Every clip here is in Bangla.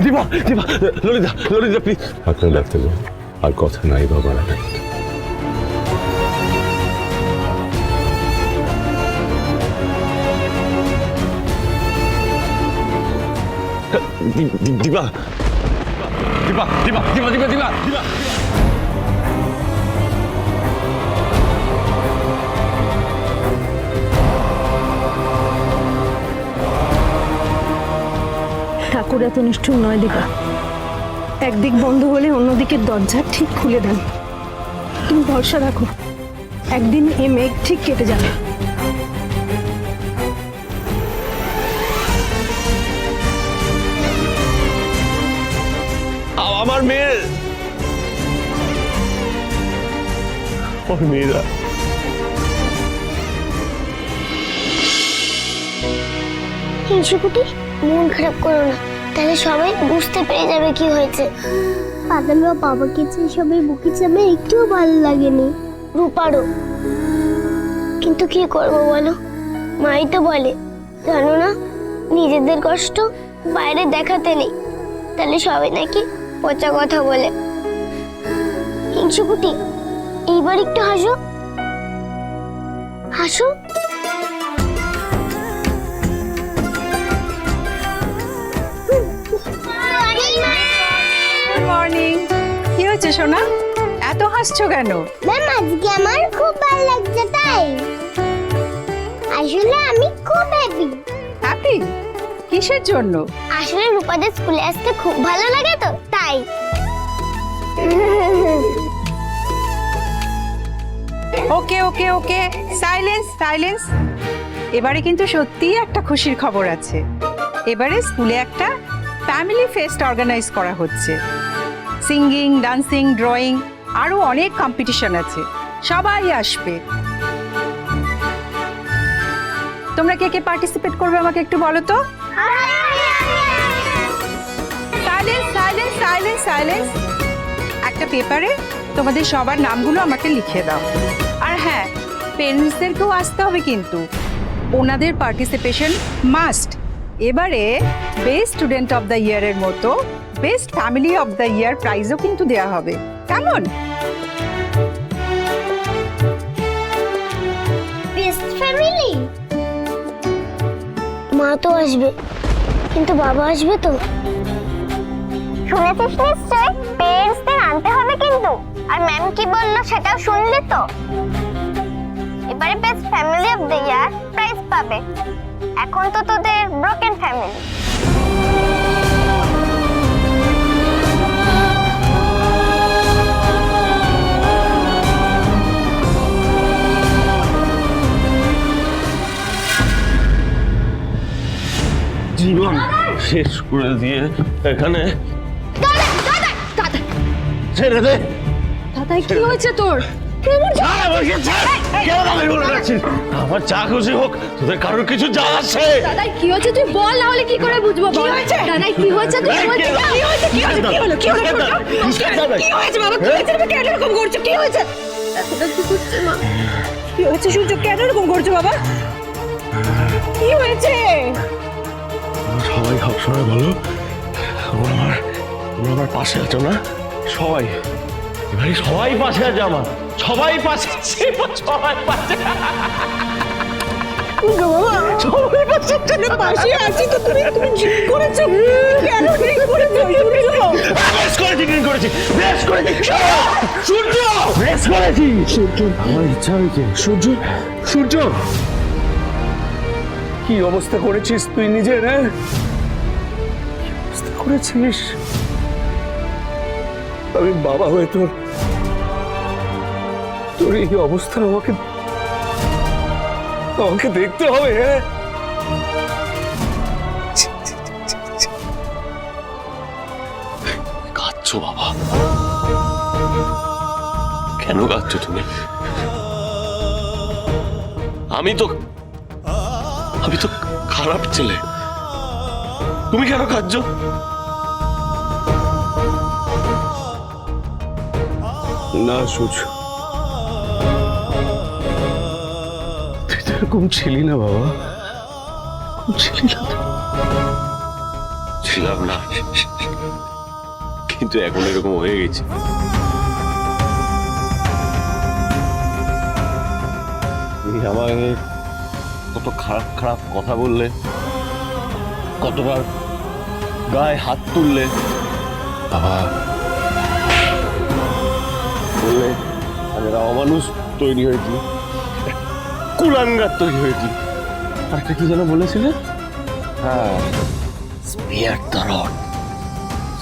দীপা দীপা ললিতা ললিতা প্লিজ। আপনার ডাক্তার আর কথা নাই বাবা। দীপা দীপা দীপা দীপা দীপা দীপা দীপা ঠাকুর এত নিষ্ঠুর নয় দীপা। একদিক বন্ধ হলে অন্যদিকের দরজা ঠিক খুলে দেন। তুমি ভরসা রাখো, একদিন এ মেঘ ঠিক কেটে যাবে। আমার মেয়ে ওর মেয়েরা হিংসুকুটি মন খারাপ করো না, তাহলে সবাই বুঝতে পেরে যাবে কি হয়েছে। বাদামরা বাবাকে চেয়ে সবাই বুকে চাবে, একটুও ভালো লাগেনি রূপারও। কিন্তু কি করবো বলো, মাই তো বলে জানো না, নিজেদের কষ্ট বাইরে দেখাতে নেই, তাহলে সবাই নাকি পচা কথা বলে। হিংসুকুটি এইবার একটু হাসো হাসো। মর্নিং। কি হয়েছে সোনা, এত হাসছো কেন? ম্যাম আজকে আমার খুব ভালো লাগছে, তাই আসলে আমি খুব হ্যাপি। হ্যাপি? কিসের জন্য? আসলে রূপাদের স্কুলে আসতে খুব ভালো লাগে তো তাই। ওকে ওকে ওকে, সাইলেন্স সাইলেন্স। এবারে কিন্তু সত্যিই একটা খুশির খবর আছে। এবারে স্কুলে একটা ফ্যামিলি ফেস্ট অর্গানাইজ করা হচ্ছে। সিঙ্গিং, ডান্সিং, ড্রয়িং, আরো অনেক কম্পিটিশন আছে, সবাই আসবে। তোমরা কে কে পার্টিসিপেট করবে আমাকে একটু বলো তো। Silence silence silence silence. একটা পেপারে তোমাদের সবার নামগুলো আমাকে লিখে দাও। আর হ্যাঁ, পেরেন্টসদেরকেও আসতে হবে কিন্তু, ওনাদের পার্টিসিপেশন মাস্ট। এবারে বেস্ট স্টুডেন্ট অফ দ্য ইয়ারের মতো best family of the year প্রাইজও কিন্তু দেওয়া হবে, কেমন? Best family? মা তো আসবে, কিন্তু বাবা আসবে তো? শুনেছিস নিশ্চয় পেরেন্টসদের আনতে হবে কিন্তু। আর ম্যাম কি বললো সেটাও শুনলি তো? এবারে best family of the year prize পাবে। এখন তো তোদের ব্রোকেন ফ্যামিলি। জীবন শেষ করে দিয়ে এখানে ছেড়ে দে। দাদাই কি হয়েছে তোর? আমার চা খুশি হোক, তোদের কারোর কিছু যা আসে। দাদাই কি হয়েছে তুই বল, না হলে কি করে বুঝবো? বল দাদাই কি হয়েছে? কি হয়েছে? কি হলো? কি হয়েছে বাবা? কি হয়েছে? তুমি কেন এরকম করছো? কি হয়েছে? এতটা কি করছে মা? কি হয়েছে সূর্য? কেন এরকম করছো বাবা? কি হয়েছে? সবাই সবসময় বলো তোমরা আমার পাশে আছো না? সবাই এবারে সবাই পাশে আছে আমার, সবাই পাশে আছে, সবাই পাশে সবাই পাশে পাশে আছি তো, তুমি ঠিক করেছো কেন? ঠিক করেছো বেশ করেছি, ঠিক করেছি, বেশ করেছি। সূর্য বেশ করেছি। সূর্য আমার ইচ্ছা হয়েছে। সূর্য সূর্য কি অবস্থা করেছিস তুই নিজের? হ্যাঁ কি অবস্থা করেছিস? আমি বাবা হয়ে তোর এই অবস্থা আমাকে দেখতে হবে। হ্যাঁ কাঁদছো বাবা? কেন কাঁদছো তুমি? আমি তো খারাপ ছেলে, তুমি কেন কাঁদছো? না সূর্য, তুই তো এরকম ছিলি না বাবা, এরকম ছিলি না। ছিলাম না, কিন্তু এখন এরকম হয়ে গেছে। তুমি আমাকে কত খারাপ খারাপ কথা বললে, কতবার গায়ে হাত তুললে, বাবা বললে আমি অমানুষ তৈরি হয়েছি, কুলাঙ্গার তৈরি হয়েছি। আর একটা কি যেন বলেছিলে? হ্যাঁ, spare the rod,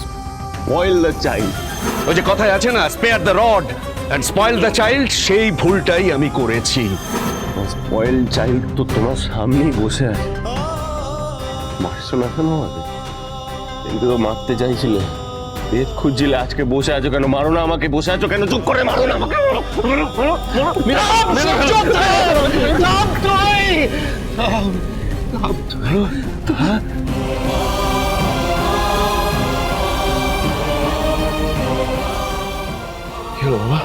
spoil the child. ওই যে কথায় আছে না, spare the rod and spoil the child, সেই ভুলটাই আমি করেছি। স্পয়েল চাইল্ড তো তোমার সামনেই বসে আছে, মারছো না কেন আমাকে? কিন্তু তো মারতে চাইছিলে, পেট খুঁজছিলে, আজকে বসে আছো কেন? মারো না আমাকে, বসে আছো কেন? চুপ করে মারো না আমাকে। কি হলো বাবা?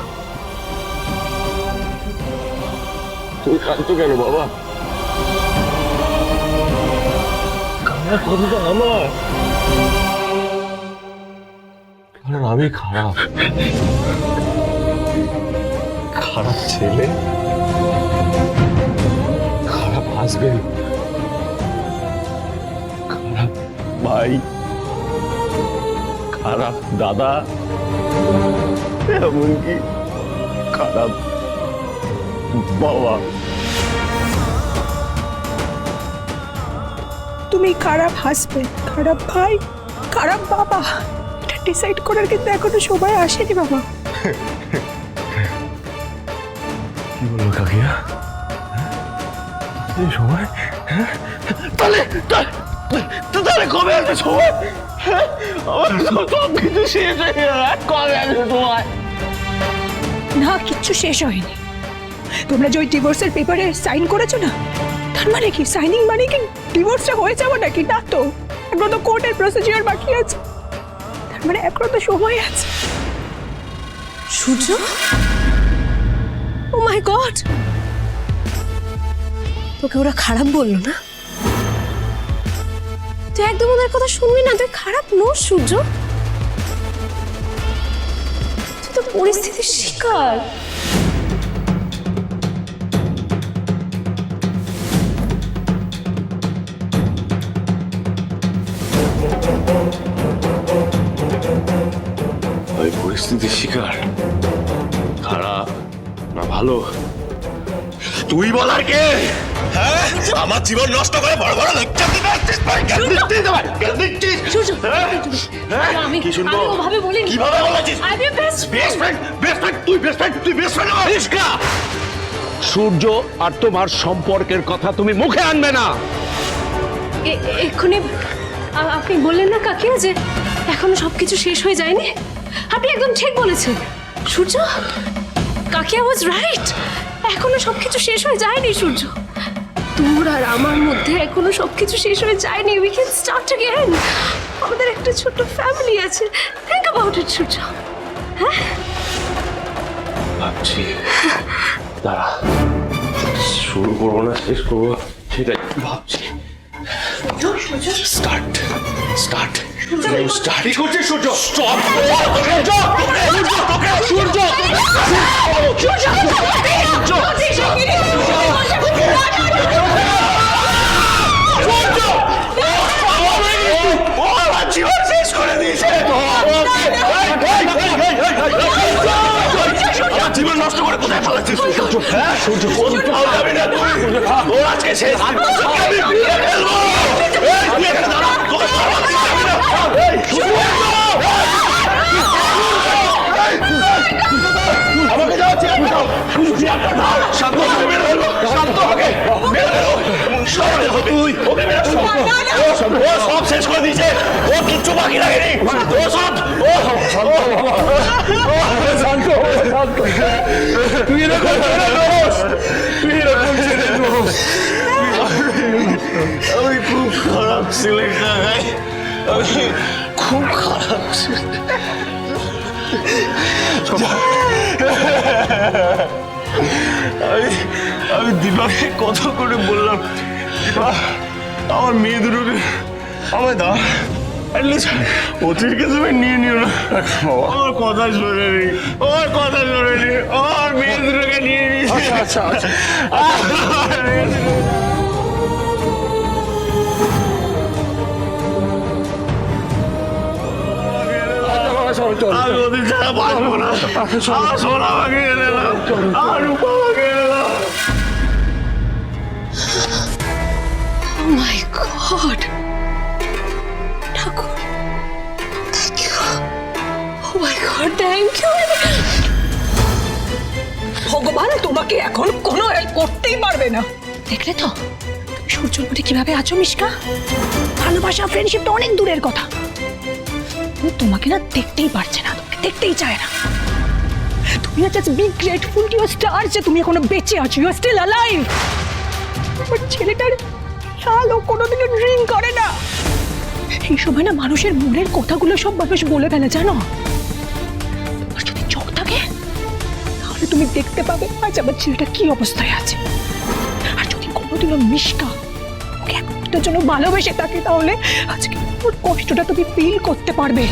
তুমি কাঁদছো কেন বাবা? কান্নার কথাটা আমার, কারণ আমি খারাপ, খারাপ ছেলে, খারাপ হাজবেন্ড, খারাপ ভাই, খারাপ দাদা, এমনকি খারাপ বাবা। তুমি খারাপ হাসবেন্ড, খারাপ ভাই, খারাপ বাবা, এটা ডিসাইড করার কিন্তু এখনো সময় আসেনি বাবা। কি বললো কাকিয়া? এই সময়? তাহলে তাহলে কবে আসবে সময়? আমার সব কিছু শেষ হয়ে গেল, কবে আসবে সময়? না, কিচ্ছু শেষ হয়নি। তোমরা যে ওই ডিভোর্সের পেপারে সাইন করেছো না, তার মানে কি সাইনিং মানে কি ডিভোর্সটা হয়ে যাবে নাকি? না তো, এখনো তো কোর্টের প্রসিজিওর বাকি আছে, তার মানে এখনো তো সময় আছে। সূর্য, ও মাই গড, তোকে ওরা খারাপ বললো না? তুই একদম ওদের কথা শুনবি না, তুই খারাপ নোস সূর্য, তুই তো পরিস্থিতির শিকার। ওই পরিস্থিতির শিকার, খারাপ না ভালো তুই বলার কে? হ্যাঁ, আমার জীবন নষ্ট করে বড় বড় লেকচার দিতে আসছিস? আমি কি শুনবো? আমি ওভাবে বলিনি। কিভাবে বলেছিস? আমি best best friend, best friend, তুই বেস্ট ফ্রেন্ড, তুই বেস্ট ফ্রেন্ড আমার। রিস্কা, সূর্য আর তোমার সম্পর্কের কথা তুমি মুখে আনবে না। এক্ষুনি আপনি বললেন না কাকিয়া যে এখনো সবকিছু শেষ হয়ে যায়নি? আপনি একদম ঠিক বলেছেন সূর্য, কাকিয়া ওয়াজ রাইট, এখনো সবকিছু শেষ হয়ে যায়নি সূর্য। তোর আর আমার মধ্যে এখনো সবকিছু শেষ হয়ে যায়নি। We can start again. আমাদের একটা ছোট ফ্যামিলি আছে, থিংক অ্যাবাউট ইট সূর্য। হ্যাঁ, ভাবছি, দাঁড়া, শুরু করবো না শেষ করবো সেটাই ভাবছি। Start start start. কি করছিস সূর্য? স্টপ! সূর্য! জীবন শেষ করে দিয়েছে, জীবন নষ্ট করে কোথায় ফেলাচ্ছিস? হ্যাঁ সূর্য, যাবি না তুই, ও আজকে শেষ। আমি বিয়ে ফেলবো। আমাকে যাওয়া চেয়ারটা দাও, চেয়ারটা দাও। শান্ত হয়ে মেরে ফেলবো, শান্ত আমাকে মেরে ফেলবো। তুই ওকে মেরে ফেলবো, ও সব শেষ করে দিয়েছে, ও কিচ্ছু বাকি রাখেনি, ও সব শান্ত। তুই এরকম ছেড়ে দোষ, তুই এরকম ছেড়ে দোষ। আমি খুব খারাপ ছেলে, আমি খুব খারাপ ছেলে। আমি দিবাকে কথা করে বললাম, আমার মেয়ে দুটোকে আমায় দাও, অতিরিক্ত তুমি নিয়ে নিও না আমার কথা শুনে নি ওর কথা শুনে নি ওর মেয়ে দুটোকে নিয়ে নি আচ্ছা আচ্ছা আমি ওদের ছাড়া বাঁচবো না আমার সোনা আমাকে এনে দাও আমার রূপা আমাকে এনে দাও ও মাই গড ঠাকুর thank you oh my god thank you ভগবান তোমাকে এখন কোনো হেল্প করতেই পারবে না দেখলে তো তুমি সূর্যর মধ্যে কিভাবে আছো মিশকা ভালোবাসা ফ্রেন্ডশিপ তো অনেক দূরের কথা ও তোমাকে না দেখতেই পারছে না তোমাকে দেখতেই চায় না তুমি just be grateful to your star যে তুমি এখনো বেঁচে আছো you are still alive but ছেলেটার খেয়াল ও কোনোদিনও ড্রিঙ্ক করে না এই সময় না মানুষের মনের কথাগুলো সব মানুষ বলে ফেলে জানো আর যদি চোখ থাকে তাহলে তুমি দেখতে পাবে আজ আমার ছেলেটা কি অবস্থায় আছে আর যদি কোনোদিনও মিশকা ওকে এক মুহূর্তের জন্য ভালোবেসে থাকে তাহলে আজকে ওর কষ্টটা তুমি ফিল করতে পারবে